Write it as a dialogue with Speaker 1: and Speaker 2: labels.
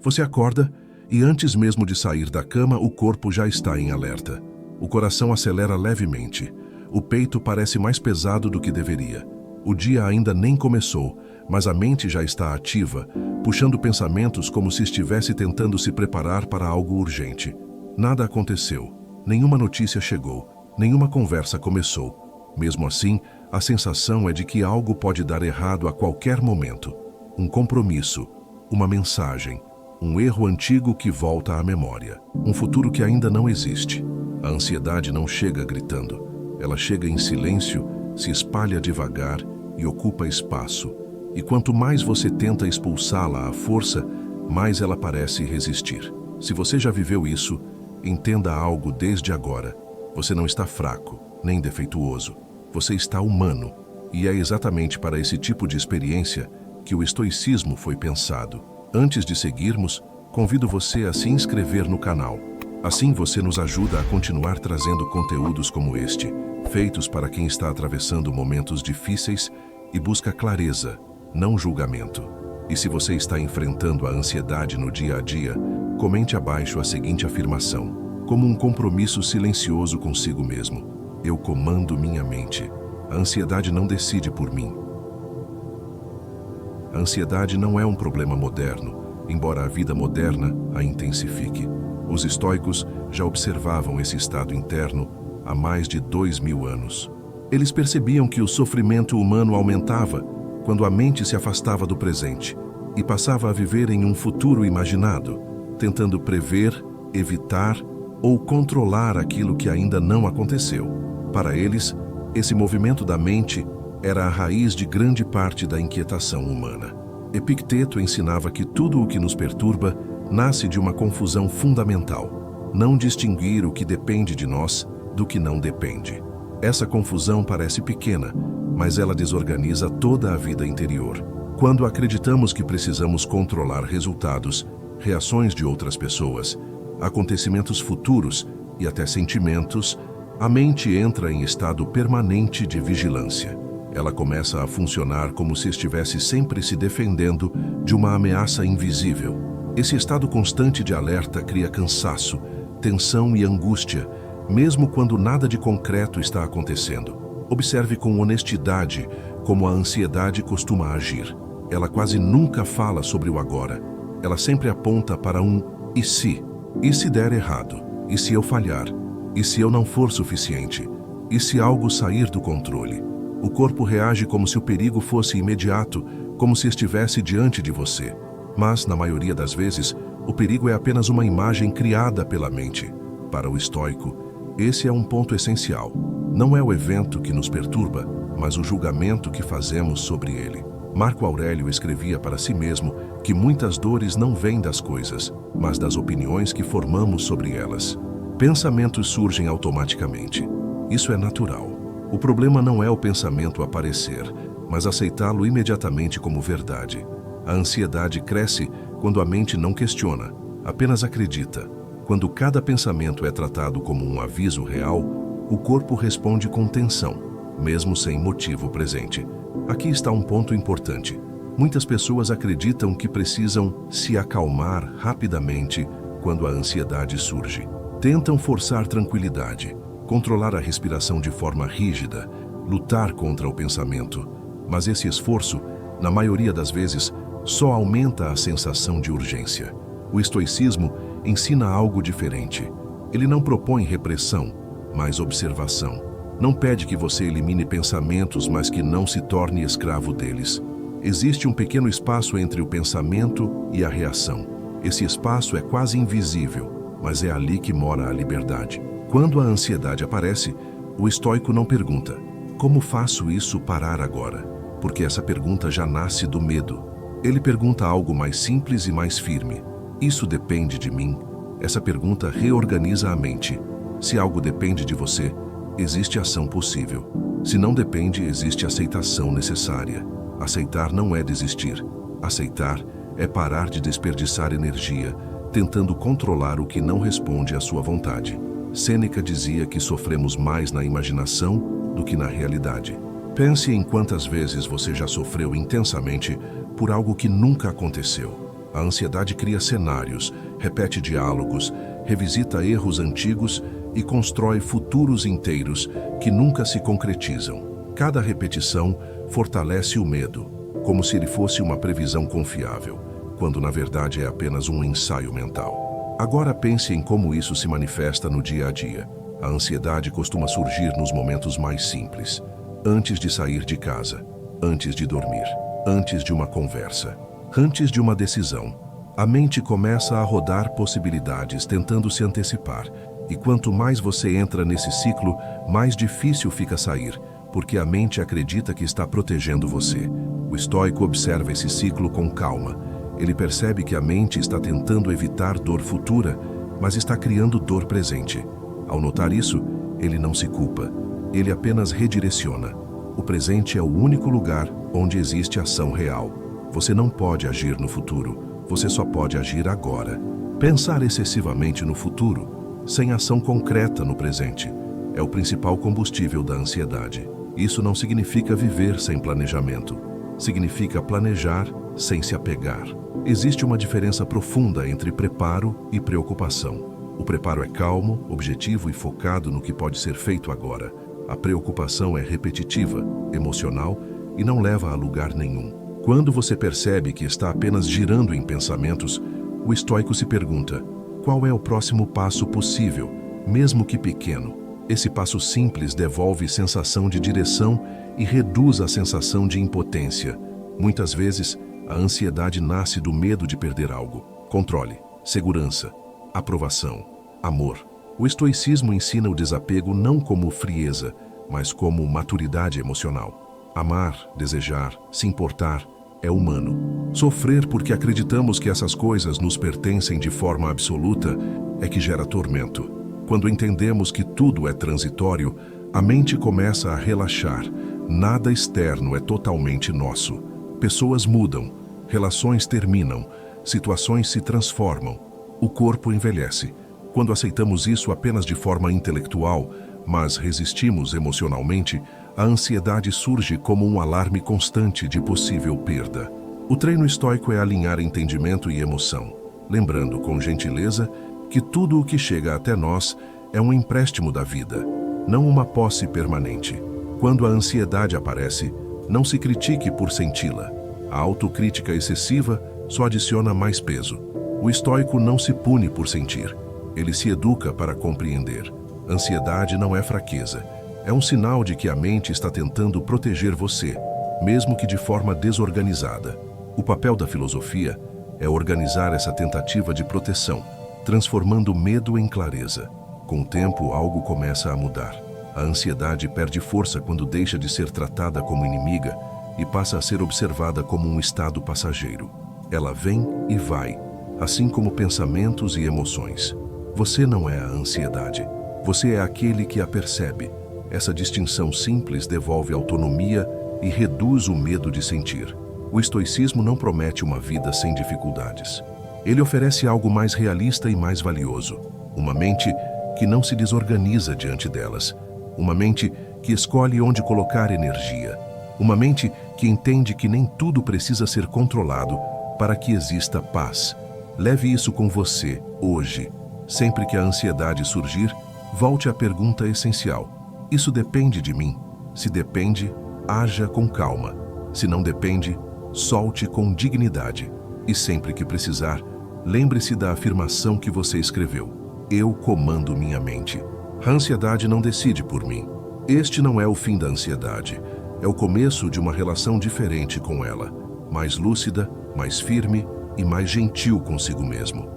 Speaker 1: Você acorda e antes mesmo de sair da cama, o corpo já está em alerta. O coração acelera levemente. O peito parece mais pesado do que deveria. O dia ainda nem começou, mas a mente já está ativa, puxando pensamentos como se estivesse tentando se preparar para algo urgente. Nada aconteceu. Nenhuma notícia chegou. Nenhuma conversa começou. Mesmo assim, a sensação é de que algo pode dar errado a qualquer momento. Um compromisso, uma mensagem, um erro antigo que volta à memória. Um futuro que ainda não existe. A ansiedade não chega gritando. Ela chega em silêncio, se espalha devagar e ocupa espaço. E quanto mais você tenta expulsá-la à força, mais ela parece resistir. Se você já viveu isso, entenda algo desde agora. Você não está fraco, nem defeituoso. Você está humano. E é exatamente para esse tipo de experiência que o estoicismo foi pensado. Antes de seguirmos, convido você a se inscrever no canal. Assim você nos ajuda a continuar trazendo conteúdos como este, feitos para quem está atravessando momentos difíceis e busca clareza, não julgamento. E se você está enfrentando a ansiedade no dia a dia, comente abaixo a seguinte afirmação, como um compromisso silencioso consigo mesmo. Eu comando minha mente. A ansiedade não decide por mim. A ansiedade não é um problema moderno, embora a vida moderna a intensifique. Os estoicos já observavam esse estado interno há mais de 2000 anos. Eles percebiam que o sofrimento humano aumentava quando a mente se afastava do presente e passava a viver em um futuro imaginado, tentando prever, evitar ou controlar aquilo que ainda não aconteceu. Para eles, esse movimento da mente era a raiz de grande parte da inquietação humana. Epicteto ensinava que tudo o que nos perturba nasce de uma confusão fundamental: não distinguir o que depende de nós do que não depende. Essa confusão parece pequena, mas ela desorganiza toda a vida interior. Quando acreditamos que precisamos controlar resultados, reações de outras pessoas, acontecimentos futuros e até sentimentos, a mente entra em estado permanente de vigilância. Ela começa a funcionar como se estivesse sempre se defendendo de uma ameaça invisível. Esse estado constante de alerta cria cansaço, tensão e angústia, mesmo quando nada de concreto está acontecendo. Observe com honestidade como a ansiedade costuma agir. Ela quase nunca fala sobre o agora. Ela sempre aponta para um "e se?". E se der errado? E se eu falhar? E se eu não for suficiente? E se algo sair do controle? O corpo reage como se o perigo fosse imediato, como se estivesse diante de você. Mas, na maioria das vezes, o perigo é apenas uma imagem criada pela mente. Para o estoico, esse é um ponto essencial. Não é o evento que nos perturba, mas o julgamento que fazemos sobre ele. Marco Aurélio escrevia para si mesmo que muitas dores não vêm das coisas, mas das opiniões que formamos sobre elas. Pensamentos surgem automaticamente. Isso é natural. O problema não é o pensamento aparecer, mas aceitá-lo imediatamente como verdade. A ansiedade cresce quando a mente não questiona, apenas acredita. Quando cada pensamento é tratado como um aviso real, o corpo responde com tensão, mesmo sem motivo presente. Aqui está um ponto importante. Muitas pessoas acreditam que precisam se acalmar rapidamente quando a ansiedade surge. Tentam forçar tranquilidade, controlar a respiração de forma rígida, lutar contra o pensamento. Mas esse esforço, na maioria das vezes, só aumenta a sensação de urgência. O estoicismo ensina algo diferente. Ele não propõe repressão, mas observação. Não pede que você elimine pensamentos, mas que não se torne escravo deles. Existe um pequeno espaço entre o pensamento e a reação. Esse espaço é quase invisível, mas é ali que mora a liberdade. Quando a ansiedade aparece, o estoico não pergunta: como faço isso parar agora? Porque essa pergunta já nasce do medo. Ele pergunta algo mais simples e mais firme: isso depende de mim? Essa pergunta reorganiza a mente. Se algo depende de você, existe ação possível. Se não depende, existe aceitação necessária. Aceitar não é desistir. Aceitar é parar de desperdiçar energia, tentando controlar o que não responde à sua vontade. Sêneca dizia que sofremos mais na imaginação do que na realidade. Pense em quantas vezes você já sofreu intensamente por algo que nunca aconteceu. A ansiedade cria cenários, repete diálogos, revisita erros antigos e constrói futuros inteiros que nunca se concretizam. Cada repetição fortalece o medo, como se ele fosse uma previsão confiável, quando na verdade é apenas um ensaio mental. Agora pense em como isso se manifesta no dia a dia. A ansiedade costuma surgir nos momentos mais simples, antes de sair de casa, antes de dormir, antes de uma conversa, antes de uma decisão. A mente começa a rodar possibilidades, tentando se antecipar, e quanto mais você entra nesse ciclo, mais difícil fica sair, porque a mente acredita que está protegendo você. O estoico observa esse ciclo com calma. Ele percebe que a mente está tentando evitar dor futura, mas está criando dor presente. Ao notar isso, ele não se culpa. Ele apenas redireciona. O presente é o único lugar onde existe ação real. Você não pode agir no futuro, você só pode agir agora. Pensar excessivamente no futuro, sem ação concreta no presente, é o principal combustível da ansiedade. Isso não significa viver sem planejamento. Significa planejar sem se apegar. Existe uma diferença profunda entre preparo e preocupação. O preparo é calmo, objetivo e focado no que pode ser feito agora. A preocupação é repetitiva, emocional e não leva a lugar nenhum. Quando você percebe que está apenas girando em pensamentos, o estoico se pergunta: qual é o próximo passo possível, mesmo que pequeno? Esse passo simples devolve sensação de direção e reduz a sensação de impotência. Muitas vezes, a ansiedade nasce do medo de perder algo. Controle, segurança, aprovação, amor. O estoicismo ensina o desapego não como frieza, mas como maturidade emocional. Amar, desejar, se importar é humano. Sofrer porque acreditamos que essas coisas nos pertencem de forma absoluta é que gera tormento. Quando entendemos que tudo é transitório, a mente começa a relaxar. Nada externo é totalmente nosso. Pessoas mudam, relações terminam, situações se transformam, o corpo envelhece. Quando aceitamos isso apenas de forma intelectual, mas resistimos emocionalmente, a ansiedade surge como um alarme constante de possível perda. O treino estoico é alinhar entendimento e emoção, lembrando com gentileza que tudo o que chega até nós é um empréstimo da vida, não uma posse permanente. Quando a ansiedade aparece, não se critique por senti-la. A autocrítica excessiva só adiciona mais peso. O estoico não se pune por sentir, ele se educa para compreender. Ansiedade não é fraqueza, é um sinal de que a mente está tentando proteger você, mesmo que de forma desorganizada. O papel da filosofia é organizar essa tentativa de proteção, transformando medo em clareza. Com o tempo, algo começa a mudar. A ansiedade perde força quando deixa de ser tratada como inimiga e passa a ser observada como um estado passageiro. Ela vem e vai, assim como pensamentos e emoções. Você não é a ansiedade, você é aquele que a percebe. Essa distinção simples devolve autonomia e reduz o medo de sentir. O estoicismo não promete uma vida sem dificuldades. Ele oferece algo mais realista e mais valioso. Uma mente que não se desorganiza diante delas. Uma mente que escolhe onde colocar energia. Uma mente que entende que nem tudo precisa ser controlado para que exista paz. Leve isso com você, hoje. Sempre que a ansiedade surgir, volte à pergunta essencial: isso depende de mim? Se depende, haja com calma. Se não depende, solte com dignidade. E sempre que precisar, lembre-se da afirmação que você escreveu: eu comando minha mente. A ansiedade não decide por mim. Este não é o fim da ansiedade. É o começo de uma relação diferente com ela, mais lúcida, mais firme e mais gentil consigo mesmo.